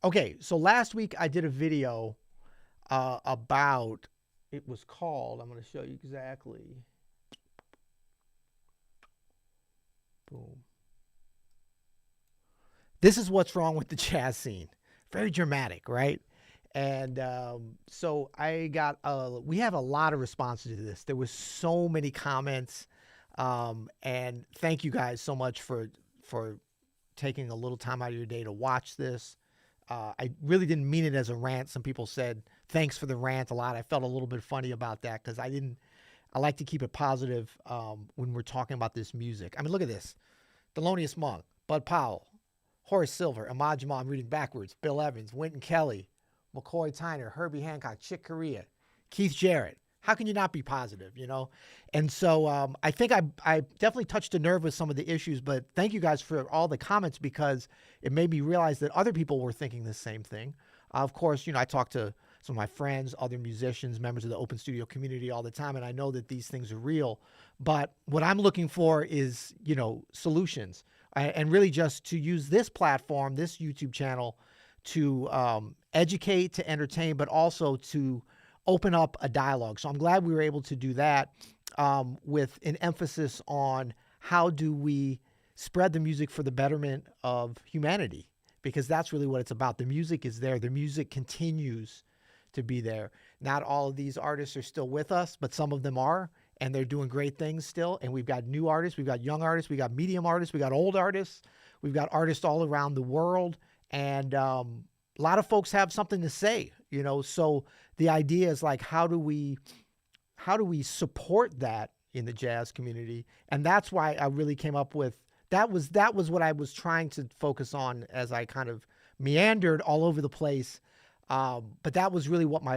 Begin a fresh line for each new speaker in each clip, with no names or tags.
Okay, so last week I did a video about, it was called, I'm going to show you exactly. Boom. This is what's wrong with the jazz scene. Very dramatic, right? And so we have a lot of responses to this. There was so many comments, and thank you guys so much for taking a little time out of your day to watch this. I really didn't mean it as a rant. Some people said thanks for the rant a lot. I felt a little bit funny about that because I like to keep it positive when we're talking about this music. I mean, look at this: Thelonious Monk, Bud Powell, Horace Silver, Ahmad Jamal, I'm reading backwards, Bill Evans, Wynton Kelly, McCoy Tyner, Herbie Hancock, Chick Corea, Keith Jarrett. How can you not be positive, you know? And so I think I definitely touched a nerve with some of the issues, but thank you guys for all the comments because it made me realize that other people were thinking the same thing. Of course, I talk to some of my friends, other musicians, members of the open studio community all the time, and I know that these things are real. But what I'm looking for is, solutions, and really just to use this platform, this YouTube channel, to educate, to entertain, but also to open up a dialogue. So I'm glad we were able to do that with an emphasis on how do we spread the music for the betterment of humanity, because that's really what it's about. The music is there. The music continues to be there. Not all of these artists are still with us, but some of them are, and they're doing great things still. And we've got new artists, we've got young artists, we got medium artists, we got old artists, we've got artists all around the world. And a lot of folks have something to say, so the idea is like, how do we support that in the jazz community? And that's why I really came up with, that was what I was trying to focus on as I kind of meandered all over the place. But that was really what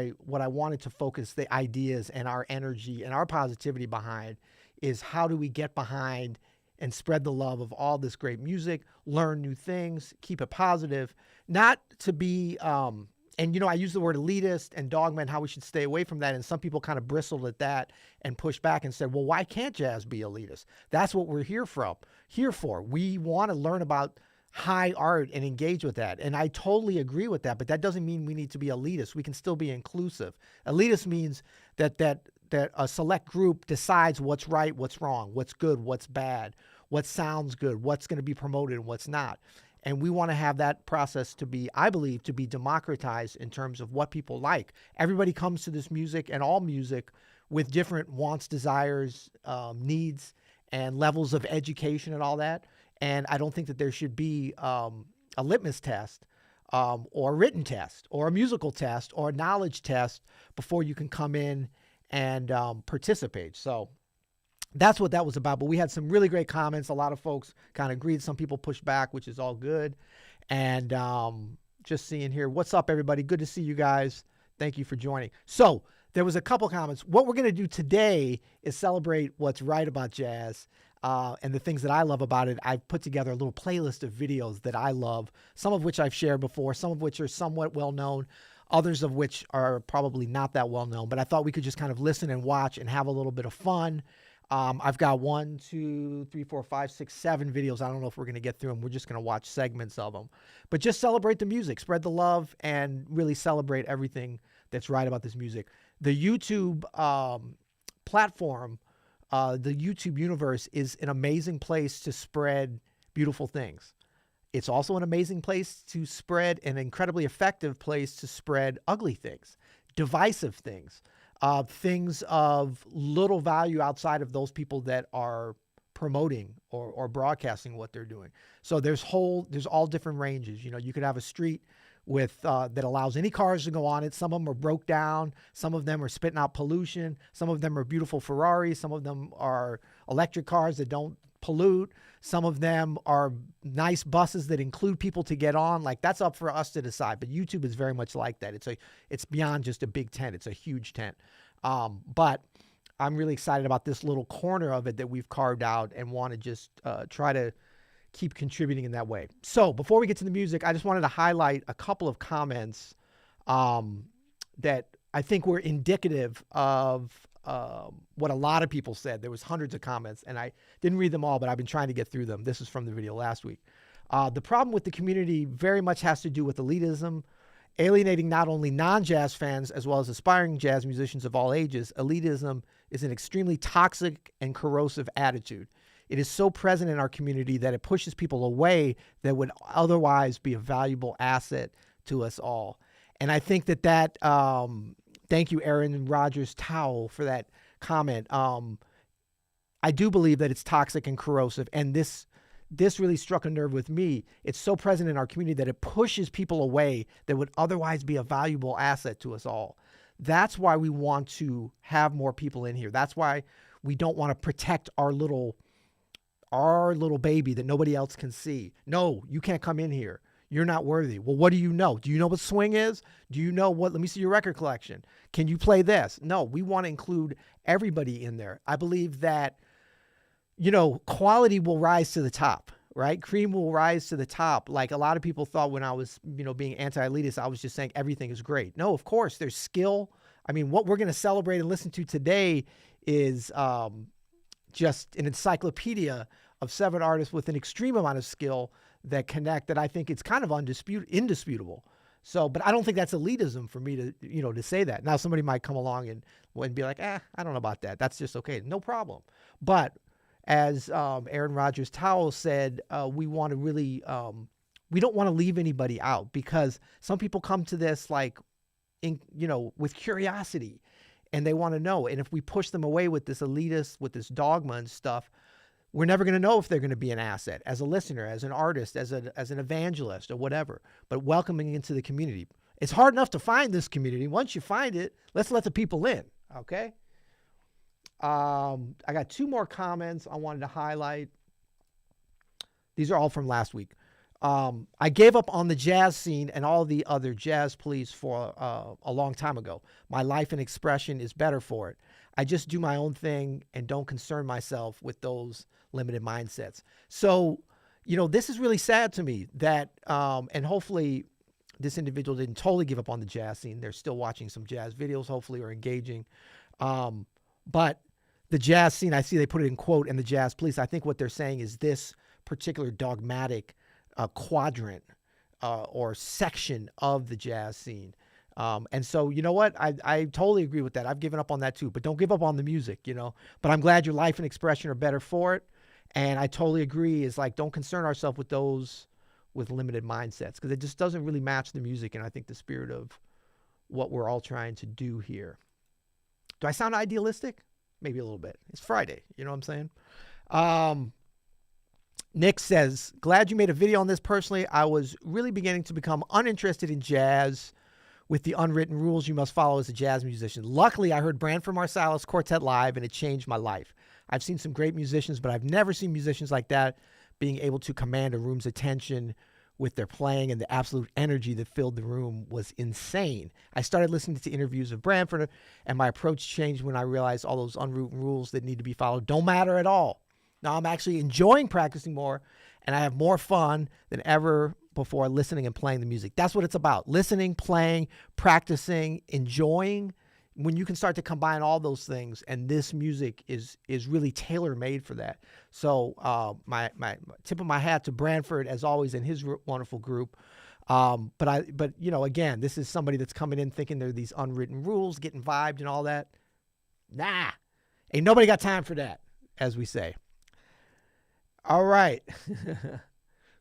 I wanted to focus the ideas and our energy and our positivity behind, is how do we get behind and spread the love of all this great music, learn new things, keep it positive, not to be, and I use the word elitist and dogma and how we should stay away from that. And some people kind of bristled at that and pushed back and said, well, why can't jazz be elitist? That's what we're here for. We want to learn about high art and engage with that. And I totally agree with that, but that doesn't mean we need to be elitist. We can still be inclusive. Elitist means that a select group decides what's right, what's wrong, what's good, what's bad, what sounds good, what's going to be promoted and what's not. And we want to have that process to be, I believe, to be democratized in terms of what people like. Everybody comes to this music and all music with different wants, desires, needs, and levels of education and all that. And I don't think that there should be a litmus test or a written test or a musical test or a knowledge test before you can come in and participate. So that's what that was about. But we had some really great comments. A lot of folks kind of agreed. Some people pushed back, which is all good. And just seeing here, what's up, everybody? Good to see you guys. Thank you for joining. So there was a couple comments. What we're going to do today is celebrate what's right about jazz and the things that I love about it. I've put together a little playlist of videos that I love, some of which I've shared before, some of which are somewhat well known, others of which are probably not that well known. But I thought we could just kind of listen and watch and have a little bit of fun. I've got 1, 2, 3, 4, 5, 6, 7 videos. I don't know if we're going to get through them. We're just going to watch segments of them. But just celebrate the music, spread the love, and really celebrate everything that's right about this music. The YouTube platform, the YouTube universe, is an amazing place to spread beautiful things. It's also an amazing place to spread, an incredibly effective place to spread ugly things, divisive things. Things of little value outside of those people that are promoting or broadcasting what they're doing. So there's all different ranges. You could have a street with that allows any cars to go on it. Some of them are broke down. Some of them are spitting out pollution. Some of them are beautiful Ferraris. Some of them are electric cars that don't pollute. Some of them are nice buses that include people to get on. Like, that's up for us to decide. But YouTube is very much like that. It's beyond just a big tent. It's a huge tent. But I'm really excited about this little corner of it that we've carved out and want to just try to keep contributing in that way. So before we get to the music, I just wanted to highlight a couple of comments that I think were indicative of what a lot of people said. There was hundreds of comments, and I didn't read them all, but I've been trying to get through them. This is from the video last week. The problem with the community very much has to do with elitism, alienating not only non-jazz fans as well as aspiring jazz musicians of all ages. Elitism is an extremely toxic and corrosive attitude. It is so present in our community that it pushes people away that would otherwise be a valuable asset to us all. And I think that thank you, Aaron Rogers Towell, for that comment. I do believe that it's toxic and corrosive, and this really struck a nerve with me. It's so present in our community that it pushes people away that would otherwise be a valuable asset to us all. That's why we want to have more people in here. That's why we don't want to protect our little baby that nobody else can see. No, you can't come in here. You're not worthy. Well, what do you know? Do you know what swing is? Do you know what? Let me see your record collection. Can you play this? No, we want to include everybody in there. I believe that, quality will rise to the top, right? Cream will rise to the top. Like a lot of people thought when I was, being anti-elitist, I was just saying everything is great. No, of course, there's skill. I mean, what we're going to celebrate and listen to today is just an encyclopedia of 7 artists with an extreme amount of skill that connect, that I think it's kind of indisputable. So, but I don't think that's elitism for me to, to say that. Now somebody might come along and be like, I don't know about that. That's just okay. No problem. But as Aaron Rodgers Towell said, we want to really, we don't want to leave anybody out, because some people come to this with curiosity and they want to know. And if we push them away with this elitist, with this dogma and stuff, we're never going to know if they're going to be an asset as a listener, as an artist, as an evangelist or whatever. But welcoming into the community. It's hard enough to find this community. Once you find it, let's let the people in, okay? I got 2 more comments I wanted to highlight. These are all from last week. I gave up on the jazz scene and all the other jazz police for a long time ago. My life and expression is better for it. I just do my own thing and don't concern myself with those limited mindsets. So, this is really sad to me that, and hopefully this individual didn't totally give up on the jazz scene. They're still watching some jazz videos, hopefully, or engaging. But the jazz scene, I see they put it in quote, and the jazz police, I think what they're saying is this particular dogmatic quadrant or section of the jazz scene. And so, you know what? I totally agree with that. I've given up on that too, but don't give up on the music, But I'm glad your life and expression are better for it. And I totally agree. Is like, don't concern ourselves with those with limited mindsets, because it just doesn't really match the music. And I think the spirit of what we're all trying to do here. Do I sound idealistic? Maybe a little bit. It's Friday. You know what I'm saying? Nick says, glad you made a video on this. Personally, I was really beginning to become uninterested in jazz with the unwritten rules you must follow as a jazz musician. Luckily, I heard Branford Marsalis's quartet live, and it changed my life. I've seen some great musicians, but I've never seen musicians like that being able to command a room's attention with their playing, and the absolute energy that filled the room was insane. I started listening to interviews of Branford, and my approach changed when I realized all those unwritten rules that need to be followed don't matter at all. Now I'm actually enjoying practicing more, and I have more fun than ever before listening and playing the music. That's what it's about. Listening, playing, practicing, enjoying. When you can start to combine all those things, and this music is really tailor-made for that. So my tip of my hat to Branford, as always, and his wonderful group. But again, this is somebody that's coming in thinking there are these unwritten rules, getting vibed and all that. Nah, ain't nobody got time for that, as we say. All right.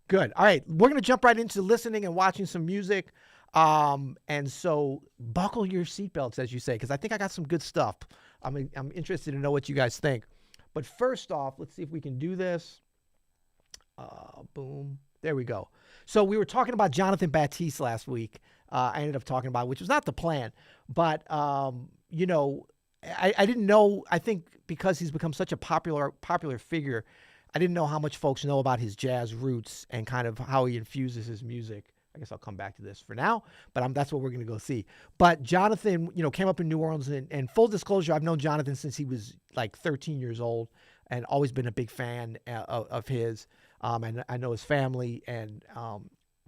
Good. All right. We're going to jump right into listening and watching some music. And so buckle your seatbelts, as you say, because I think I got some good stuff. I'm interested to know what you guys think. But first off, let's see if we can do this. Boom. There we go. So we were talking about Jonathan Batiste last week. I ended up talking about, which was not the plan, but, I didn't know, I think because he's become such a popular figure, I didn't know how much folks know about his jazz roots and kind of how he infuses his music. I guess I'll come back to this for now, but that's what we're going to go see. But Jonathan, came up in New Orleans, and full disclosure, I've known Jonathan since he was like 13 years old and always been a big fan of his. And I know his family.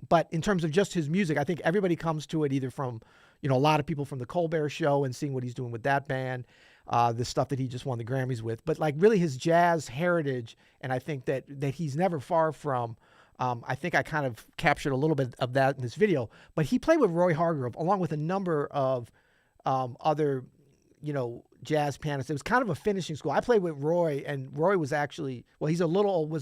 But in terms of just his music, I think everybody comes to it either from, a lot of people from the Colbert Show and seeing what he's doing with that band, the stuff that he just won the Grammys with, but like really his jazz heritage. And I think that he's never far from I think I kind of captured a little bit of that in this video. But he played with Roy Hargrove along with a number of other, jazz pianists. It was kind of a finishing school. I played with Roy, and Roy was actually, well, was a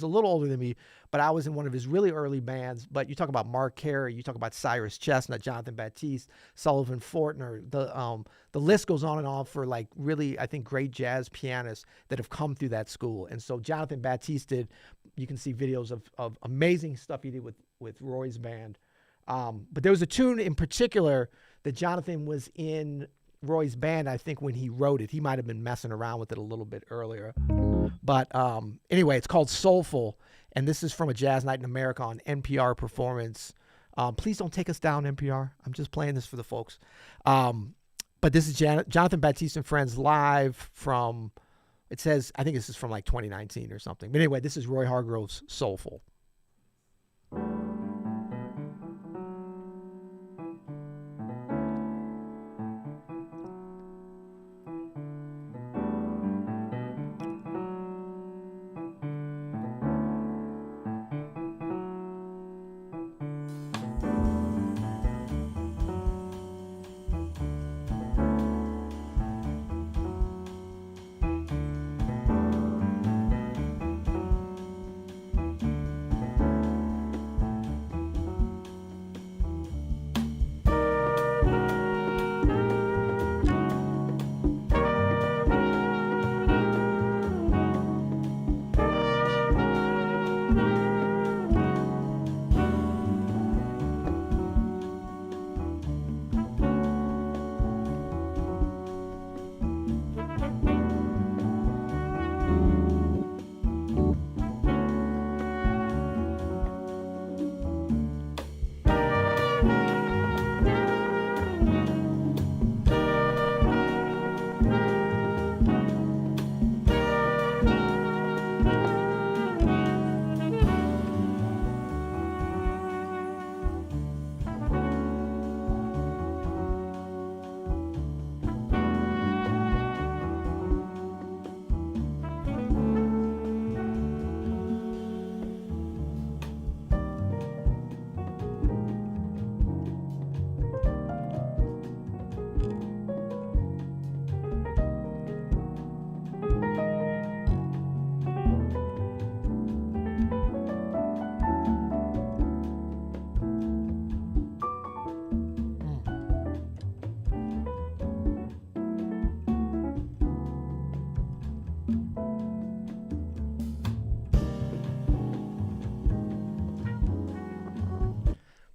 little older than me, but I was in one of his really early bands. But you talk about Mark Carey, you talk about Cyrus Chestnut, Jonathan Batiste, Sullivan Fortner. The list goes on and on for like really, I think, great jazz pianists that have come through that school. And so Jonathan Batiste you can see videos of amazing stuff he did with Roy's band. But there was a tune in particular that Jonathan was in Roy's band, I think, when he wrote it. He might have been messing around with it a little bit earlier. But anyway, it's called Soulful, and this is from a Jazz Night in America on NPR Performance. Please don't take us down, NPR. I'm just playing this for the folks. But this is Jonathan Batiste and Friends live from, it says, I think this is from like 2019 or something. But anyway, this is Roy Hargrove's Soulful.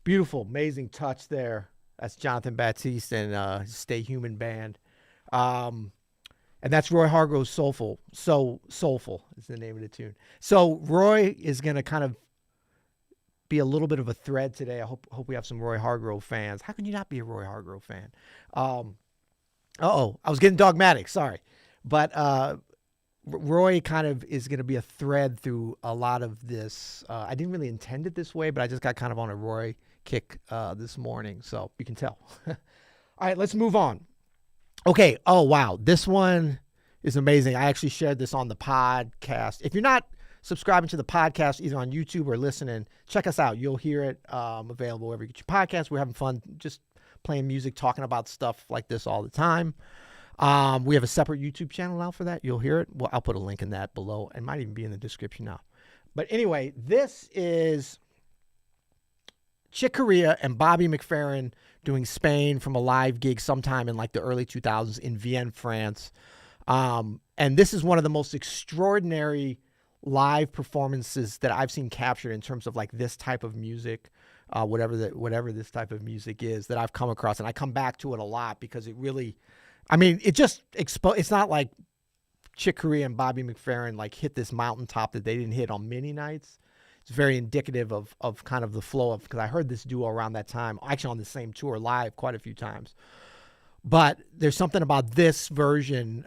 Beautiful, amazing touch there. That's Jonathan Batiste and his Stay Human band. And that's Roy Hargrove's Soulful. So Soulful is the name of the tune. So Roy is going to kind of be a little bit of a thread today. I hope we have some Roy Hargrove fans. How can you not be a Roy Hargrove fan? I was getting dogmatic. Sorry. But Roy kind of is going to be a thread through a lot of this. I didn't really intend it this way, but I just got kind of on a Roy kick this morning, so you can tell. All right, let's move on. Okay. Oh, wow. This one is amazing. I actually shared this on the podcast. If you're not subscribing to the podcast, either on YouTube or listening, check us out. You'll hear it available wherever you get your podcast. We're having fun just playing music, talking about stuff like this all the time. We have a separate YouTube channel now for that. You'll hear it. Well, I'll put a link in that below. It might even be in the description now. But anyway, this is Chick Corea and Bobby McFerrin doing Spain from a live gig sometime in like the early 2000s in Vienne, France. And this is one of the most extraordinary live performances that I've seen captured in terms of like this type of music, whatever this type of music is that I've come across. And I come back to it a lot because it really, it just it's not like Chick Corea and Bobby McFerrin like hit this mountaintop that they didn't hit on many nights. It's very indicative of kind of the flow of, because I heard this duo around that time, actually on the same tour live quite a few times. But there's something about this version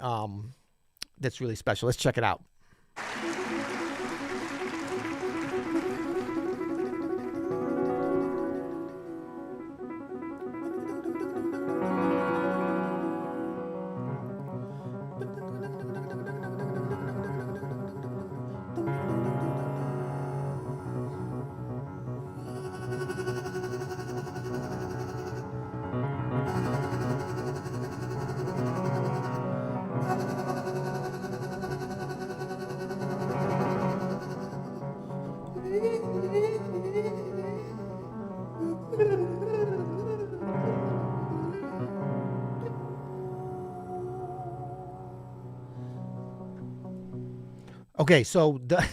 that's really special. Let's check it out. Okay, so the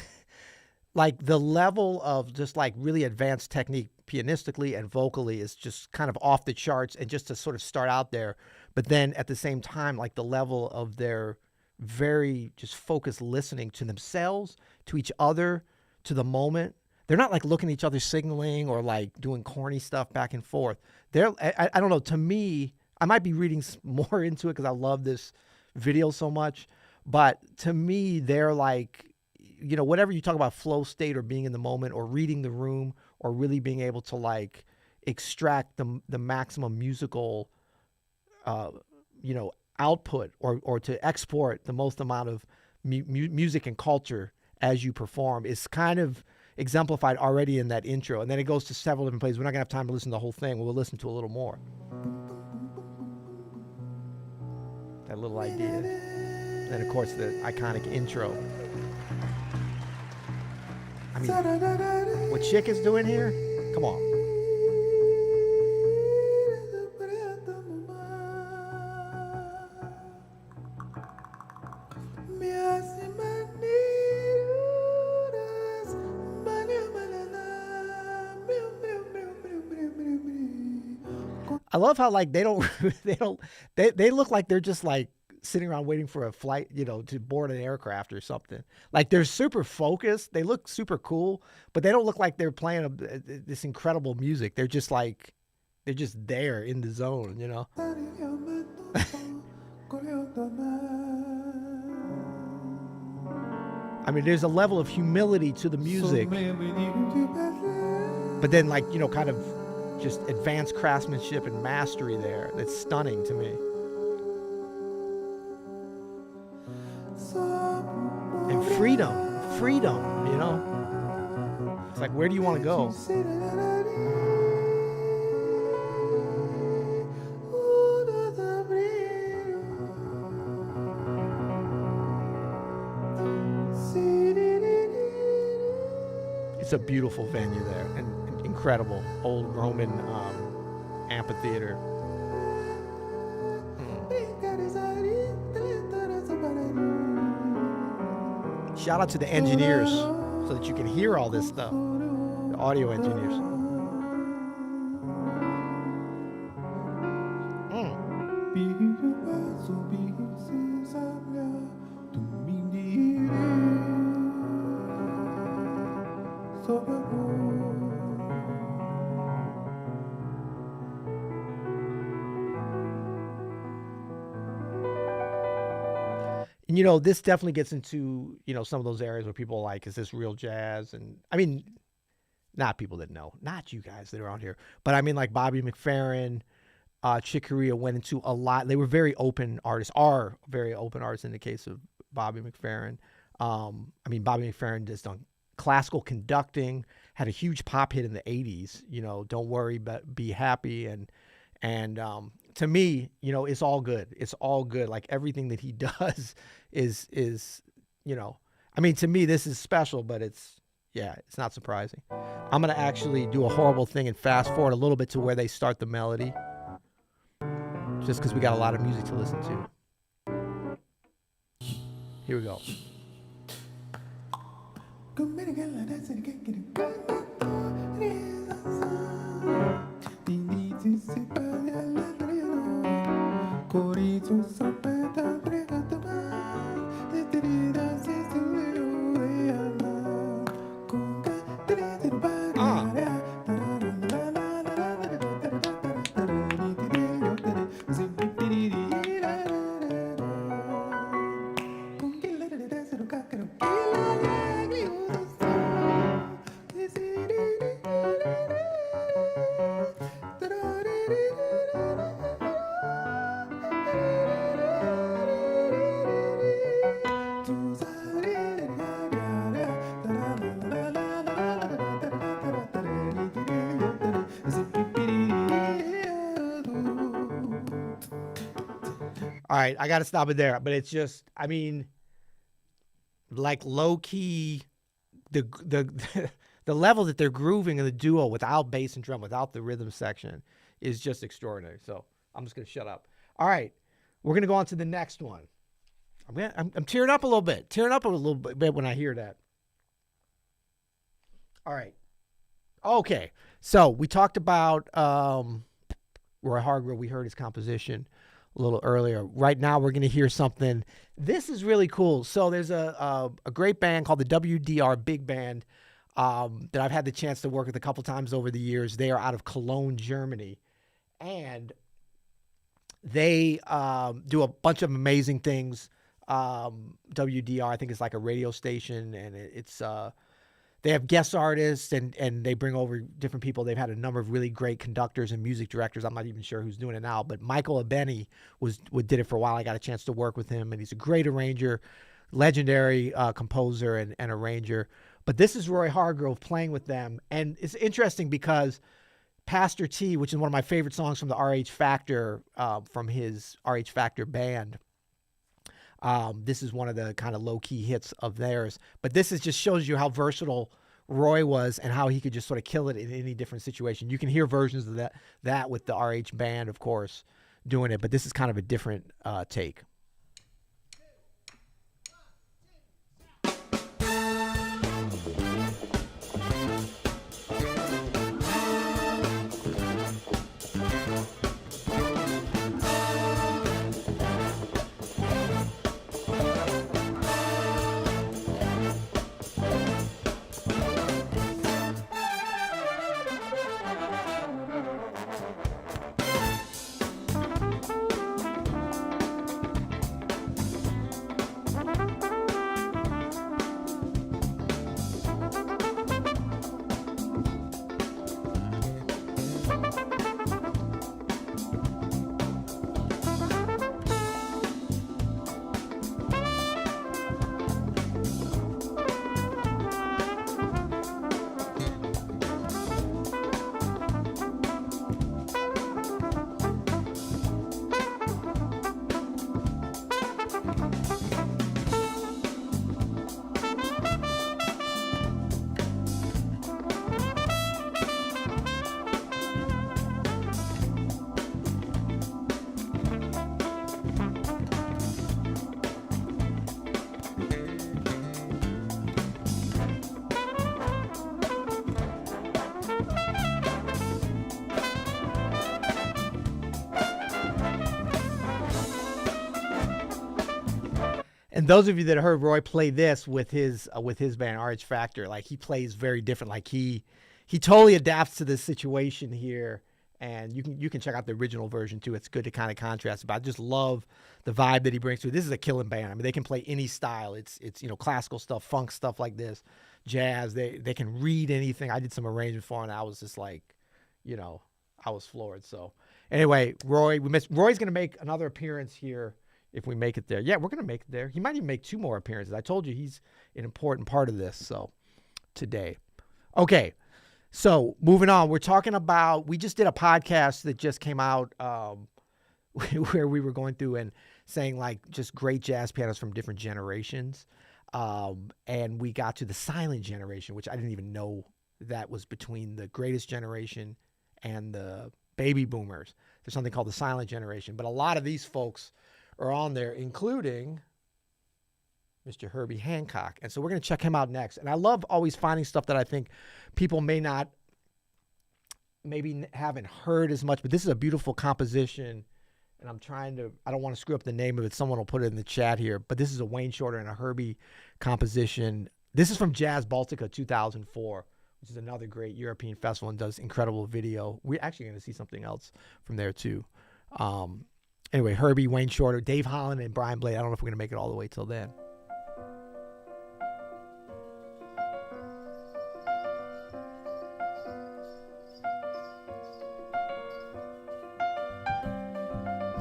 like the level of just like really advanced technique pianistically and vocally is just kind of off the charts, and just to sort of start out there, but then at the same time, like the level of their very just focused listening to themselves, to each other, to the moment. They're not like looking at each other signaling or like doing corny stuff back and forth. I don't know, to me, I might be reading more into it because I love this video so much, but to me, they're like, whatever you talk about flow state or being in the moment or reading the room or really being able to like extract the maximum musical, uh, output, or to export the most amount of music and culture as you perform, is kind of exemplified already in that intro. And then it goes to several different places. We're not gonna have time to listen to the whole thing. We'll listen to a little more. That little idea. And of course the iconic intro. I mean, what Chick is doing here? Come on. I love how like they look like they're just like sitting around waiting for a flight, to board an aircraft or something. Like they're super focused. They look super cool, but they don't look like they're playing this incredible music. They're just there in the zone, I mean, there's a level of humility to the music, but then like, kind of just advanced craftsmanship and mastery there. That's stunning to me. And freedom, It's like, where do you want to go? It's a beautiful venue there, and incredible old Roman amphitheater. Shout out to the engineers so that you can hear all this stuff. The audio engineers. And this definitely gets into, some of those areas where people are like, is this real jazz? And I mean, not people that know, not you guys that are on here, but I mean like Bobby McFerrin, Chick Corea went into a lot. They were very open artists, are very open artists in the case of Bobby McFerrin. I mean, Bobby McFerrin just done classical conducting, had a huge pop hit in the 80s, Don't Worry, But Be Happy. And to me, it's all good. It's all good. Like everything that he does is, I mean, to me, this is special, but it's not surprising. I'm going to actually do a horrible thing and fast forward a little bit to where they start the melody, just because we got a lot of music to listen to. Here we go. All right, I got to stop it there. But it's just, I mean, like low key, the the level that they're grooving in the duo without bass and drum, without the rhythm section, is just extraordinary. So I'm just gonna shut up. All right, we're gonna go on to the next one. I'm tearing up a little bit. Tearing up a little bit when I hear that. All right. Okay. So we talked about Roy Hargrove. We heard his composition a little earlier. Right now, we're going to hear something. This is really cool. So there's a great band called the WDR Big Band that I've had the chance to work with a couple times over the years. They are out of Cologne, Germany. And they do a bunch of amazing things. WDR, I think it's like a radio station, and it's they have guest artists and they bring over different people. They've had a number of really great conductors and music directors. I'm not even sure who's doing it now, but Michael Abeni did it for a while. I got a chance to work with him, and he's a great arranger, legendary composer and arranger. But this is Roy Hargrove playing with them, and it's interesting because Pastor T, which is one of my favorite songs from the RH Factor, from his RH Factor band. This is one of the kind of low-key hits of theirs. But this just shows you how versatile Roy was and how he could just sort of kill it in any different situation. You can hear versions of that with the RH band, of course, doing it. But this is kind of a different take. And those of you that heard Roy play this with his band RH Factor, like he plays very different. Like he totally adapts to this situation here, and you can check out the original version too. It's good to kind of contrast. But I just love the vibe that he brings to it. This is a killing band. I mean, they can play any style. It's classical stuff, funk stuff like this, jazz. They can read anything. I did some arrangement for it, and I was just like, I was floored. So anyway, Roy's gonna make another appearance here. If we make it there. Yeah, we're going to make it there. He might even make 2 more appearances. I told you he's an important part of this, so, today. Okay, so moving on. We're talking about, we just did a podcast that just came out where we were going through and saying, like, just great jazz pianists from different generations. And we got to the silent generation, which I didn't even know that was between the greatest generation and the baby boomers. There's something called the silent generation. But a lot of these folks are on there, including Mr. Herbie Hancock. And so we're going to check him out next. And I love always finding stuff that I think people maybe haven't heard as much, but this is a beautiful composition. And I don't want to screw up the name of it. Someone will put it in the chat here, but this is a Wayne Shorter and a Herbie composition. This is from Jazz Baltica 2004, which is another great European festival and does incredible video. We're actually going to see something else from there too. Anyway, Herbie, Wayne Shorter, Dave Holland, and Brian Blade. I don't know if we're going to make it all the way till then.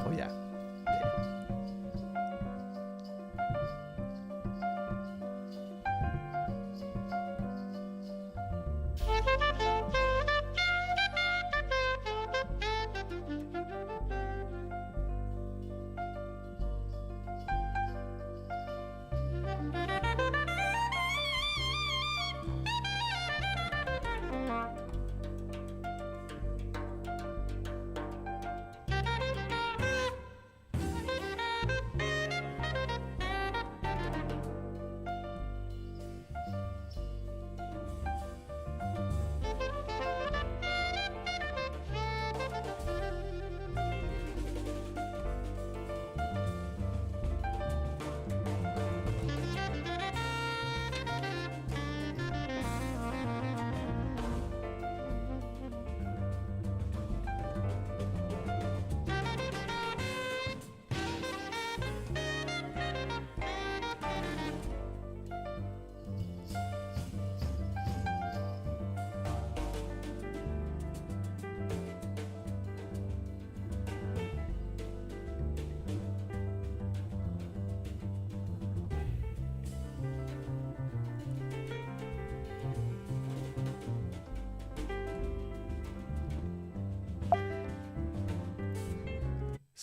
Oh, yeah.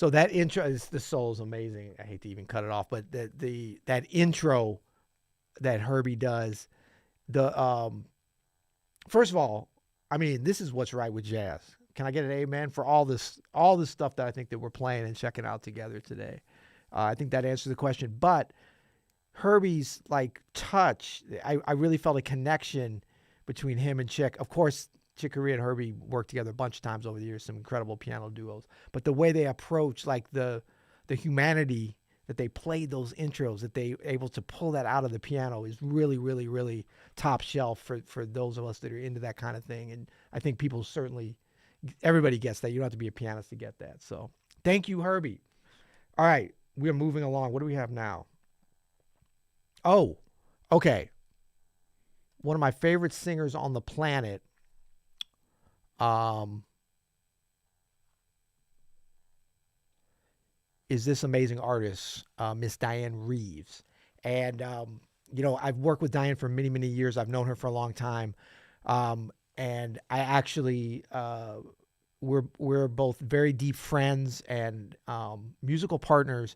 So that intro is the soul is amazing. I hate to even cut it off, but that intro that Herbie does, the first of all, I mean, this is what's right with jazz. Can I get an amen for all this stuff that I think that we're playing and checking out together today? I think that answers the question. But Herbie's like touch, I really felt a connection between him and Chick. Of course, Chick Corea and Herbie worked together a bunch of times over the years, some incredible piano duos. But the way they approach, like the humanity that they played those intros, that they able to pull that out of the piano is really, really, really top shelf for those of us that are into that kind of thing. And I think people certainly, everybody gets that. You don't have to be a pianist to get that. So thank you, Herbie. All right, we're moving along. What do we have now? Oh, okay. One of my favorite singers on the planet, is this amazing artist, Miss Diane Reeves. And, I've worked with Diane for many, many years. I've known her for a long time. And I actually, we're both very deep friends and musical partners.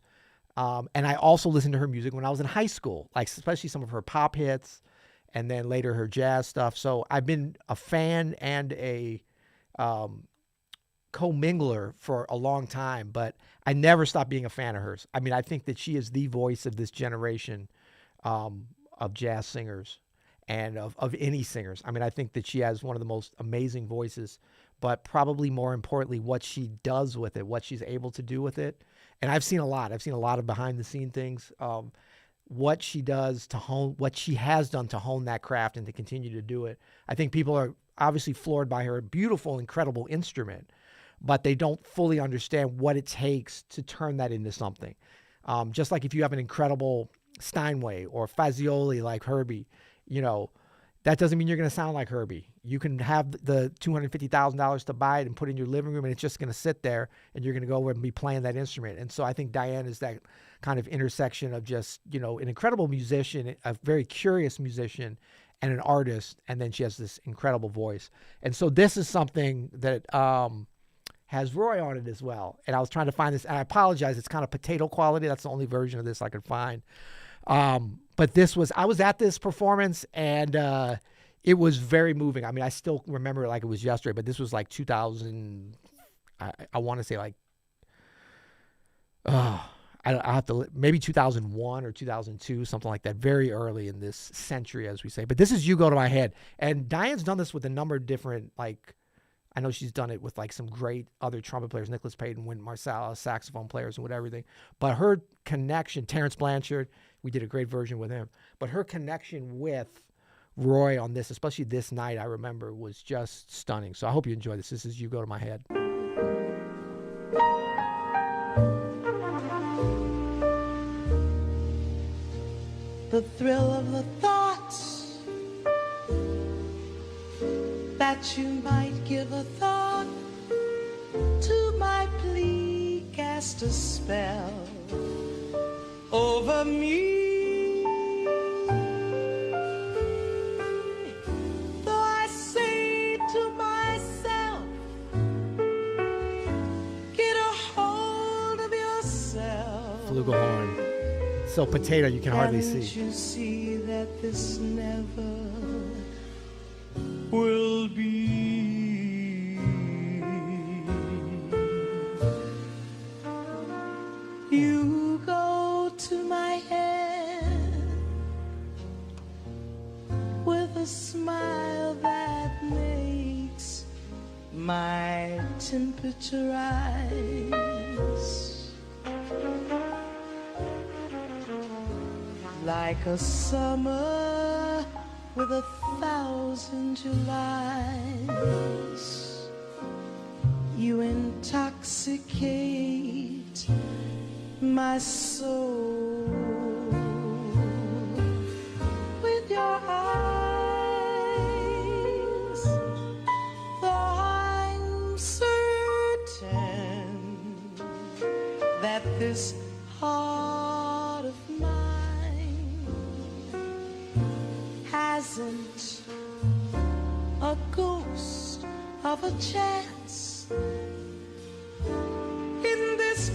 And I also listened to her music when I was in high school, like especially some of her pop hits and then later her jazz stuff. So I've been a fan and a commingler for a long time, but I never stopped being a fan of hers. I mean, I think that she is the voice of this generation of jazz singers and of any singers. I mean, I think that she has one of the most amazing voices, but probably more importantly, what she does with it, what she's able to do with it. And I've seen a lot of behind the scene things, what she does to hone, what she has done to hone that craft and to continue to do it. I think people are obviously floored by her beautiful, incredible instrument, but they don't fully understand what it takes to turn that into something. Just like if you have an incredible Steinway or Fazioli like Herbie, that doesn't mean you're going to sound like Herbie. You can have the $250,000 to buy it and put it in your living room, and it's just going to sit there, and you're going to go over and be playing that instrument. And so I think Diane is that kind of intersection of just, an incredible musician, a very curious musician, and an artist, and then she has this incredible voice. And so this is something that has Roy on it as well. And I was trying to find this, and I apologize, it's kind of potato quality. That's the only version of this I could find. But I was at this performance, and it was very moving. I mean, I still remember it like it was yesterday, but this was like 2000, I want to say like, I have to, maybe 2001 or 2002, something like that, very early in this century, as we say. But this is You Go to My Head. And Diane's done this with a number of different, I know she's done it with some great other trumpet players, Nicholas Payton, Wynton Marsalis, saxophone players and everything. But her connection, Terrence Blanchard, we did a great version with him. But her connection with Roy on this, especially this night, I remember, was just stunning. So I hope you enjoy this. This is You Go to My Head.
The thrill of the thought that you might give a thought to my plea cast a spell over me. Though I say to myself, get a hold of yourself.
Flugelhorn. So potato, you can hardly see.
You see that this never will be. You go to my head with a smile that makes my temperature rise. Like a summer with 1,000 Julys, you intoxicate my soul with your eyes. Though I'm certain that this heart of mine hasn't a ghost of a chance in this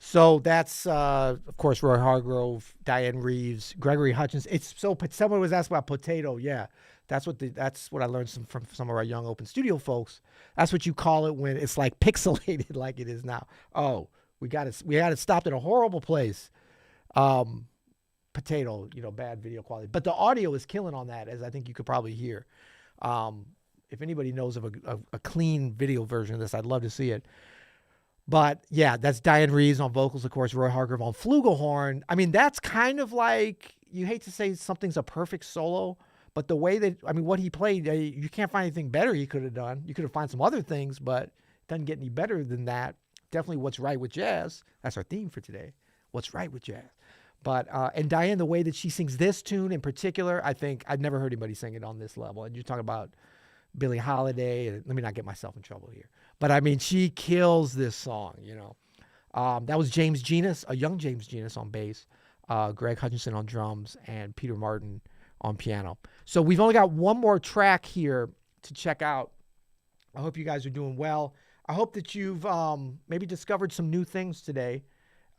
So that's, of course, Roy Hargrove, Diane Reeves, Gregory Hutchins. It's so. Someone was asked about Potato. Yeah, that's what I learned from some of our young open studio folks. That's what you call it when it's like pixelated, like it is now. Oh, we got it stopped at a horrible place. Potato, bad video quality, but the audio is killing on that, as I think you could probably hear. If anybody knows of a clean video version of this, I'd love to see it. But yeah, that's Diane Reeves on vocals, of course, Roy Hargrove on flugelhorn. I mean, that's kind of like, you hate to say something's a perfect solo, but the way that, what he played, you can't find anything better he could have done. You could have found some other things, but it doesn't get any better than that. Definitely What's Right with Jazz. That's our theme for today. What's Right with Jazz. But, and Diane, the way that she sings this tune in particular, I think I've never heard anybody sing it on this level. And you're talking about Billie Holiday, and let me not get myself in trouble here. But she kills this song, That was James Genus, a young James Genus on bass, Greg Hutchinson on drums, and Peter Martin on piano. So we've only got one more track here to check out. I hope you guys are doing well. I hope that you've maybe discovered some new things today.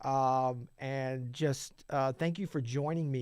And just thank you for joining me.